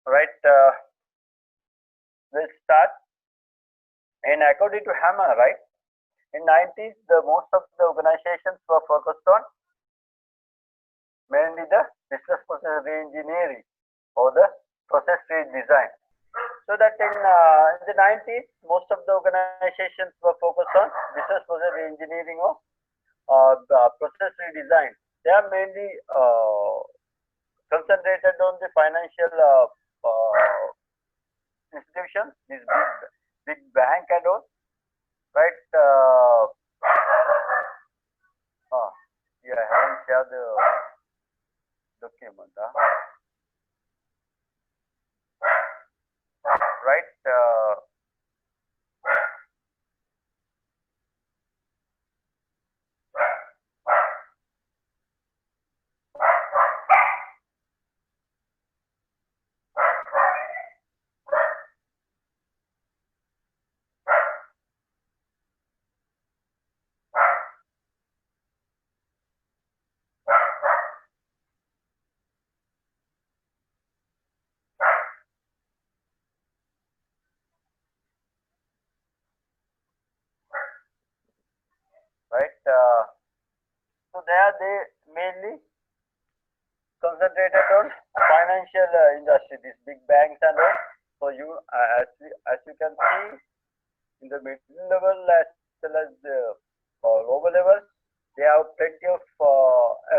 right? We'll start. And according to Hammer, right, in 90s, the most of the organizations were focused on mainly the business process re-engineering or the process redesign. So that in the 90s, most of the organizations were focused on business process re-engineering or process redesign. They are mainly concentrated on the financial institutions, these big bank and all, right? Yeah, I haven't shared the document, right? Right. So there they mainly concentrated on financial industry, these big banks and all. So as you can see in the middle level as well as the lower level, they have plenty of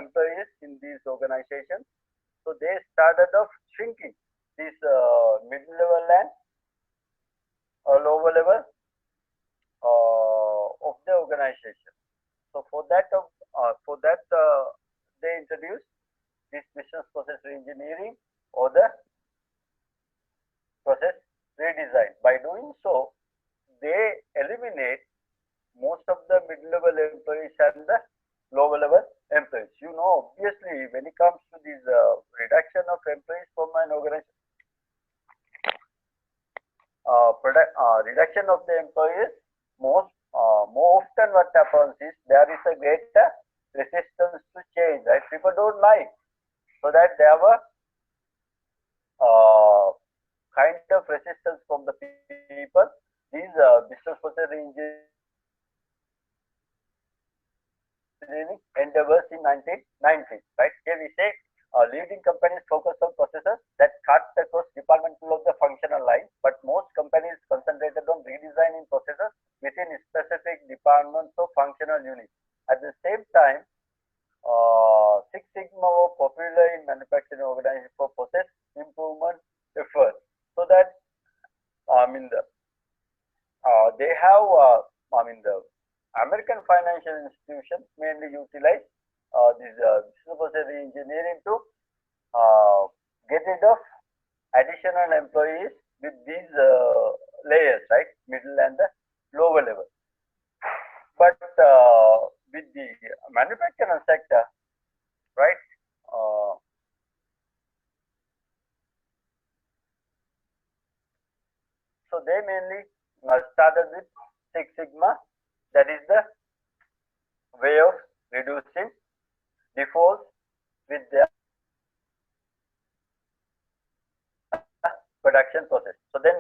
employees in these organizations. So they started off shrinking this middle level and lower level of the organization. So for that they introduced this business process engineering or the process redesign. By doing so, they eliminate most of the mid-level employees and the lower level employees. You know, obviously, when it comes to this reduction of employees from an organization, reduction of the employees, more often what happens is there is a greater resistance to change, right? People don't like, so that there were kind of resistance from the people. These business process engineering endeavors in 1990s, right? Here we say leading companies focus on processes that cut across departmental of the functional lines, but most companies concentrated on redesigning processes within specific departments or functional units. At the same time, Six Sigma were popular in manufacturing organizations for process improvement efforts. So that they have the American financial institutions mainly utilize this business process engineering to get rid of additional employees with these layers, right, middle and the lower level. But with the manufacturing sector, right, so they mainly started with Six Sigma, that is the way of reducing defaults with their production process. So then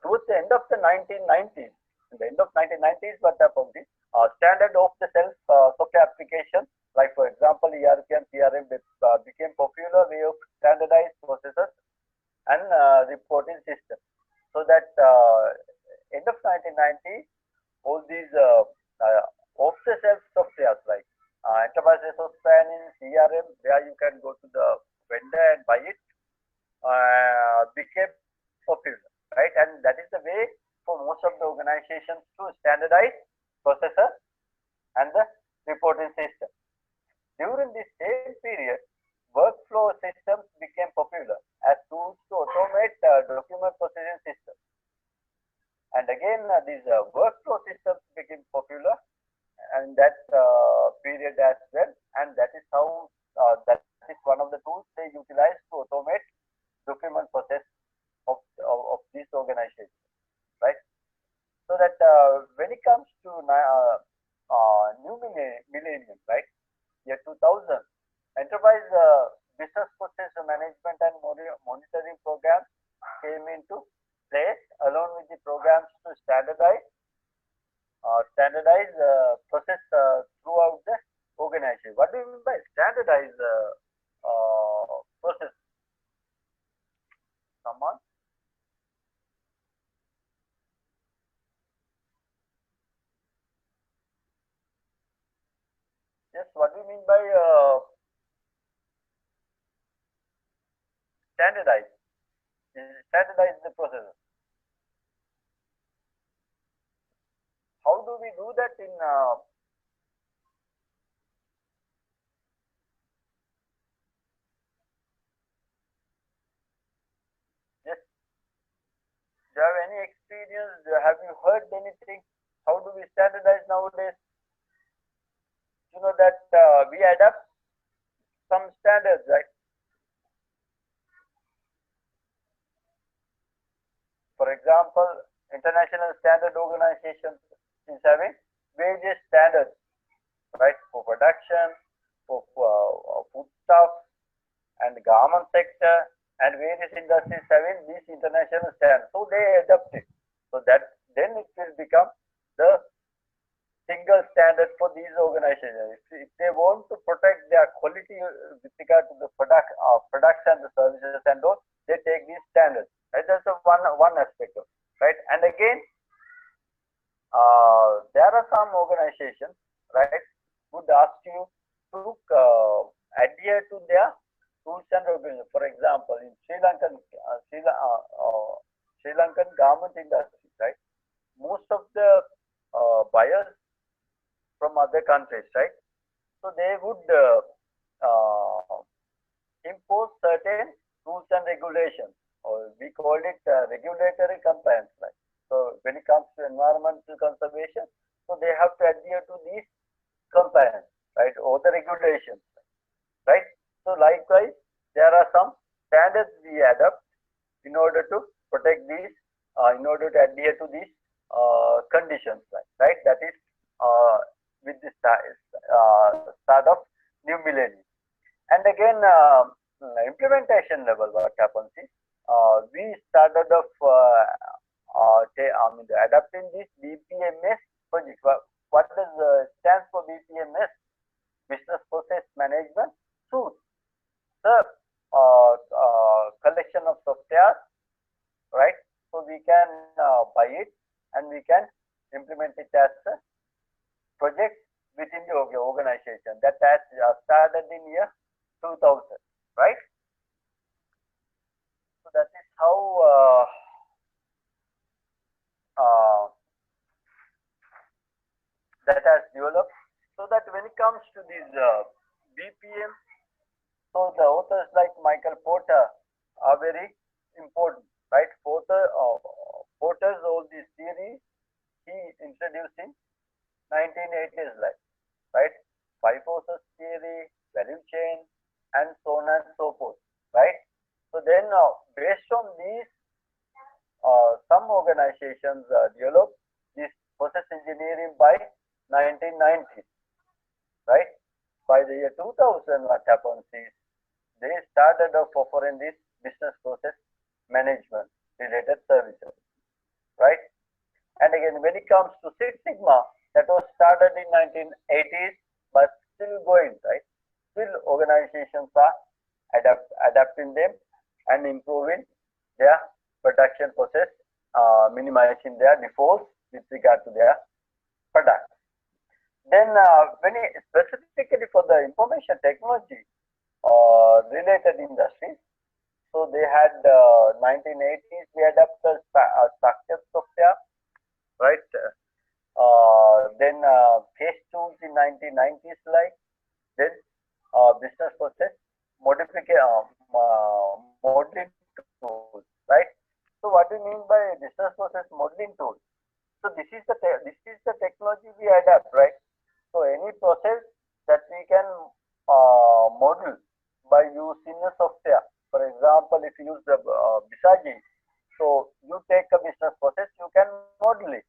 towards the end of the 1990s, what happened is standard off-the-shelf software applications, like for example ERP and CRM, became popular way of standardized processes and reporting systems. So that end of 1990s, all these off-the-shelf softwares like enterprise resource planning, CRM, where you can go to the vendor and buy it, became popular, right? And that is the way for most of the organizations to standardize processes and the reporting system. During this same period, workflow systems became popular as tools to automate document processing systems. And again, these workflow systems became popular and that period as well. And that is how that is one of the tools they utilize to automate document process of this organization, right? So that when it comes to new millennium, right, year 2000, enterprise business process management and monitoring programs came into place along with the programs to standardize process throughout the organization. What do you mean by standardize process? Someone? Yes. What do you mean by standardize? Standardize the process. How do we do that in yes? Do you have any experience? Have you heard anything? How do we standardize nowadays? You know that we adapt some standards, right? For example, international standard organizations is having various standards, right? For production, for foodstuff, and garment sector, and various industries having these international standards. So they adapt it. So that then it will become the single standard for these organizations. If they want to protect their quality with regard to the products and the services and all, they take these standards. Right? That's the one aspect of it, right. And again, there are some organizations, right, would ask you to adhere to their rules and regulations. For example, in Sri Lankan garment industry, right, most of the buyers from other countries, right, so they would impose certain rules and regulations, or we call it regulatory compliance, right. So when it comes to environmental conservation, so they have to adhere to these compliance, right, or the regulations, right. So likewise, there are some standards we adapt in order to protect these, in order to adhere to these conditions, right. That is with the start of new millennium. And again, implementation level, what happens is we started off adapting this BPMS project. What does stands for BPMS? Business Process Management Suite. The collection of software, right? So we can buy it and we can implement it as a project within the organization. That has started in year 2000, right? So that is how that has developed. So that when it comes to these BPM, so the authors like Michael Porter are very important, right? Porter's all these theories he introduced in 1980s, right? Five forces theory, value chain, and so on and so forth, right? So then, based on these, some organizations developed this process engineering by 1990s, right? By the year 2000, what happens is they started off offering this business process management related services, right? And again, when it comes to Six Sigma, that was started in 1980s, but still going, right? Still organizations are adapting them and improving their production process, minimizing their defaults with regard to their product. Then, when specifically for the information technology related industries, so they had 1980s we adapted structured software, right? Then case tools in 1990s, then business process modification modeling tools, right? So what do you mean by business process modeling tools? So this is the technology we adapt, right? So any process that we can model by using a software. For example, if you use the Bisagi, so you take a business process, you can model it,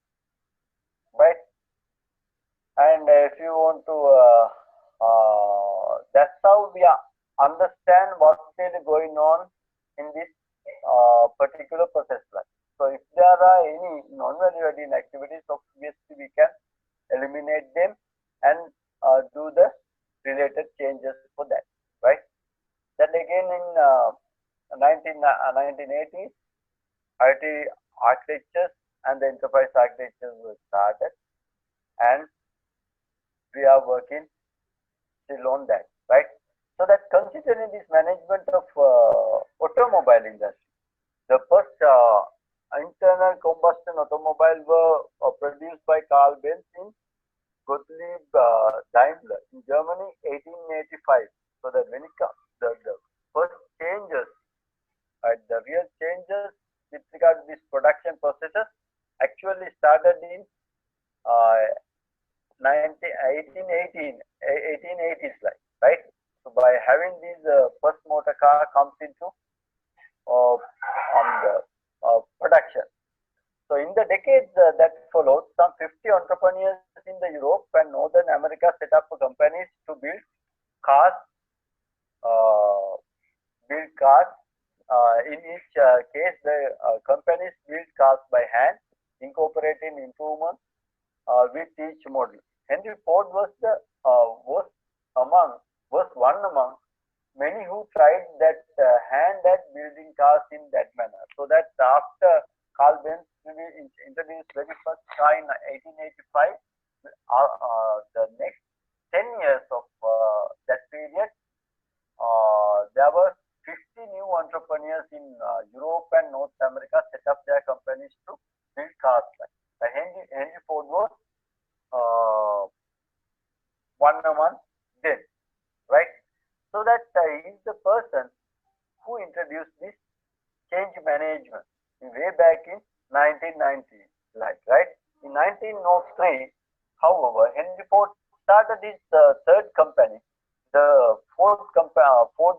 right? And if you want to, that's how we understand going on in this particular process line. So if there are any non-value adding activities, obviously we can eliminate them and do the related changes for that, right? Then again in 1980s, IT architectures and the enterprise architectures were started, and we are working still on that, right? So that considering this management of automobile industry, the first internal combustion automobile were produced by Carl Benz in Gottlieb Daimler in Germany, 1885. So that when it comes, the first changes, the real changes with regard to this production processes actually started in 1880s, like, right? So by having this first motor car comes into on the production. So in the decades that followed, some 50 entrepreneurs in the Europe and Northern America set up companies to build cars. In each case, the companies build cars by hand, incorporating improvements with each model. Henry Ford was one among many who tried that hand at building cars in that manner. So that after Carl Benz introduced very first car in 1885, the next 10 years of that period, there were 50 new entrepreneurs in Europe and North America set up their companies to build cars. Henry Ford was one among them, right? So that he is the person who introduced this change management way back in 1990, like, right? In 1903, however, Henry Ford started his third company, the Ford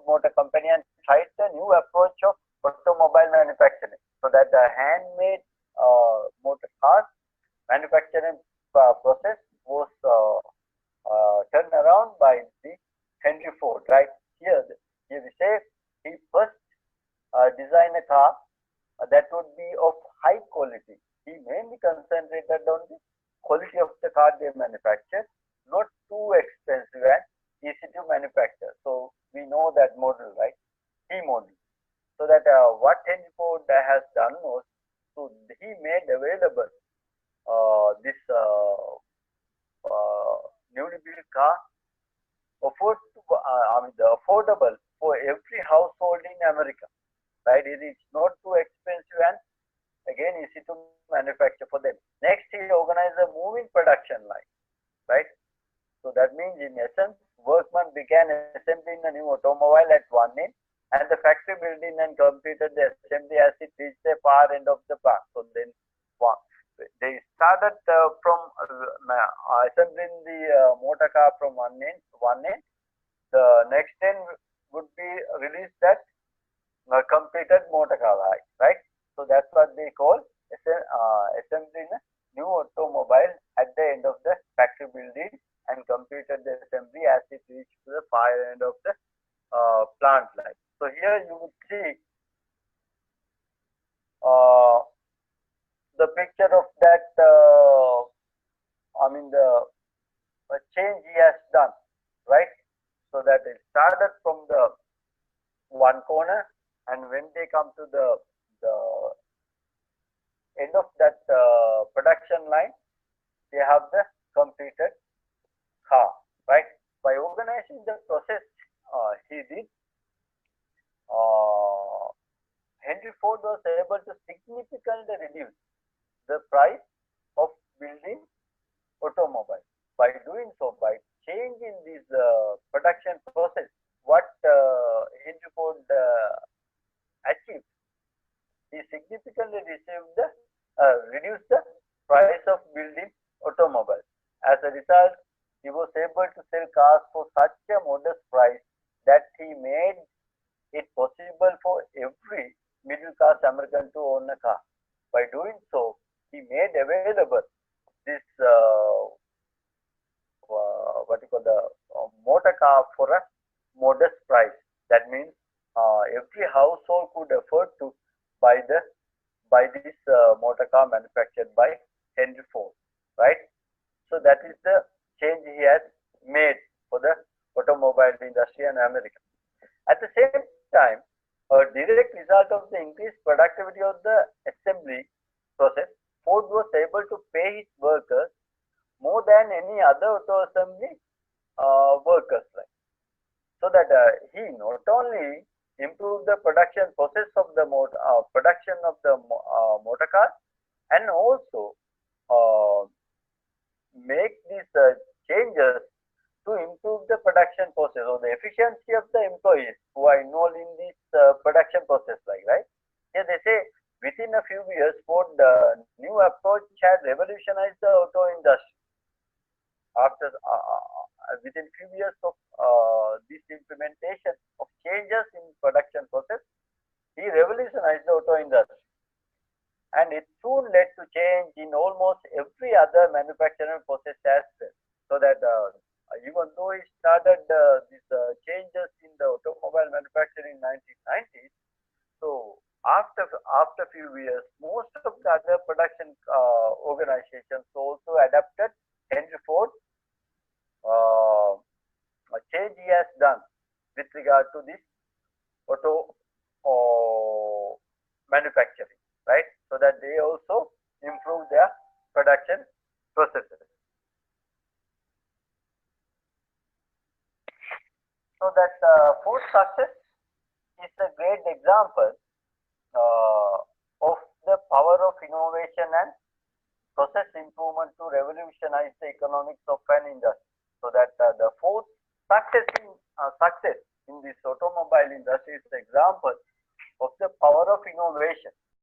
Motor Company, and tried a new approach of automobile manufacturing. So that the handmade motor cars manufacturing process was turned around by the Henry Ford, right? Here we say he first designed a car that would be of high quality. He mainly concentrated on the quality of the car they manufactured, not too expensive and easy to manufacture. So we know that model, right? T model. So that what Henry Ford has done was, so he made available this newly built car affordable for every household in America, right? It is not too expensive and again easy to manufacture for them. Next, he organized a moving production line, right? So that means in essence, workmen began assembling a new automobile at one end, and the factory building and completed the assembly as it reached the far end of the plant. So then they started from assembling the motor car from one end. The next end would be released at completed motor car, right? So that's what they call assembling a new automobile at the end of the factory building and completed the assembly as it reached to the far end of the plant line. So here you would see the picture of that, the change he has done, right? So that it started from the one corner, and when they come to the end of that production line, they have the completed car, right? By organizing the process, he did. Henry Ford was able to significantly reduce the price of building automobile. By doing so, by changing this production process, what Henry Ford achieved, he significantly reduced the price of building automobile. As a result, he was able to sell cars for such a modest price that he made it possible for every middle class American to own a car. By doing so, he made available this motor car for a modest price. That means every household could afford to buy this motor car manufactured by Henry Ford, right? So that is the change he has made for the automobile industry in America. At the same time, a direct result of the increased productivity of the assembly process, Ford was able to pay his workers more than any other auto assembly workers. Right? So that he not only improved the production process of the production of the motor car, and also uh, make these changes to improve the production process or the efficiency of the employees who are involved in this production process, like right. Here they say within a few years, Ford new approach had revolutionized the auto industry. After within few years of this implementation of changes in production process, he revolutionized the auto industry, and it soon led to change in almost every other manufacturing process as well. So that even though he started these changes in the automobile manufacturing in 1990s, so after few years, most of the other production organizations also adapted Henry Ford change he has done with regard to this auto manufacturing, right? So that they also improve their production processes. So that food success is a great example uh, of the power of innovation and process improvement to revolutionize the economics of an industry. So that the fourth success in this automobile industry is the example of the power of innovation